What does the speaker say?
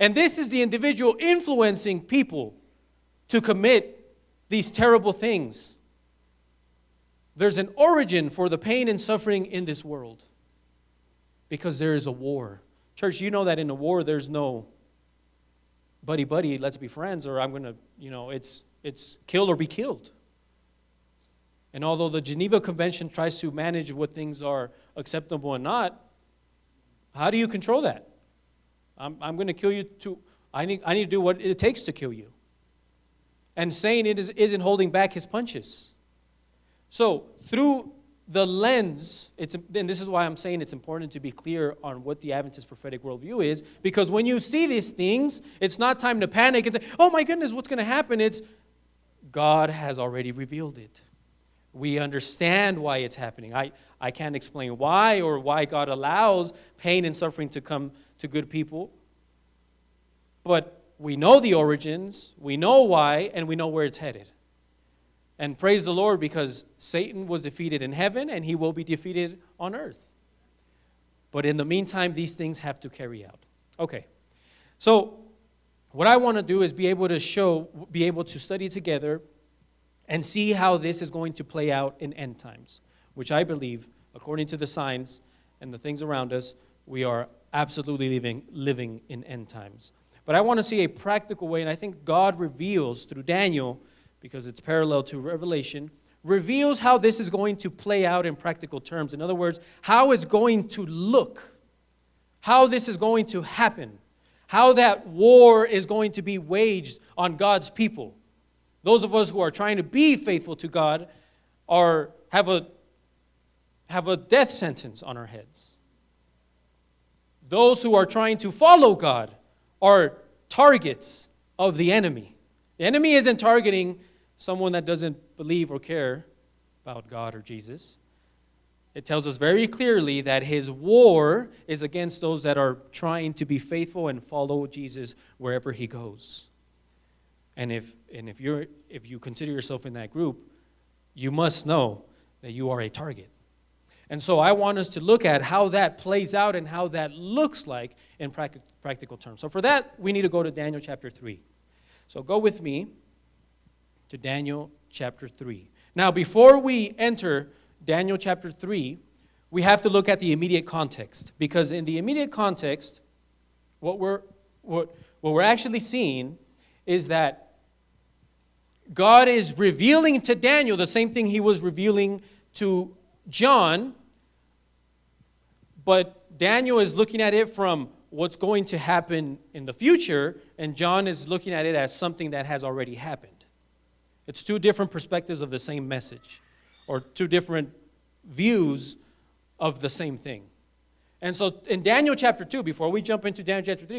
And this is the individual influencing people to commit these terrible things. There's an origin for the pain and suffering in this world because there is a war. Church, you know that in a war there's no buddy, let's be friends, or I'm going to, it's kill or be killed. And although the Geneva Convention tries to manage what things are acceptable and not, how do you control that? I'm going to kill you too. I need to do what it takes to kill you. And saying it isn't holding back his punches. So through the lens, and this is why I'm saying it's important to be clear on what the Adventist prophetic worldview is, because when you see these things, it's not time to panic and say, oh my goodness, what's going to happen? It's God has already revealed it. We understand why it's happening. I can't explain why or why God allows pain and suffering to come to good people. But we know the origins, we know why, and we know where it's headed. And praise the Lord, because Satan was defeated in heaven and he will be defeated on earth. But in the meantime, these things have to carry out. Okay. So what I want to do is be able to study together and see how this is going to play out in end times, which I believe, according to the signs and the things around us, we are absolutely living in end times. But I want to see a practical way, and I think God reveals through Daniel, because it's parallel to Revelation, reveals how this is going to play out in practical terms. In other words, how it's going to look, how this is going to happen, how that war is going to be waged on God's people. Those of us who are trying to be faithful to God have a death sentence on our heads. Those who are trying to follow God are targets of the enemy. The enemy isn't targeting someone that doesn't believe or care about God or Jesus. It tells us very clearly that his war is against those that are trying to be faithful and follow Jesus wherever he goes. And if you consider yourself in that group, you must know that you are a target. And so I want us to look at how that plays out and how that looks like in practical terms. So for that, we need to go to Daniel chapter 3. So go with me to Daniel chapter 3. Now, before we enter Daniel chapter 3, we have to look at the immediate context. Because in the immediate context, what we're actually seeing is that God is revealing to Daniel the same thing he was revealing to John, but Daniel is looking at it from what's going to happen in the future, and John is looking at it as something that has already happened. It's two different perspectives of the same message, or two different views of the same thing. And so in Daniel chapter 2, before we jump into Daniel chapter 3,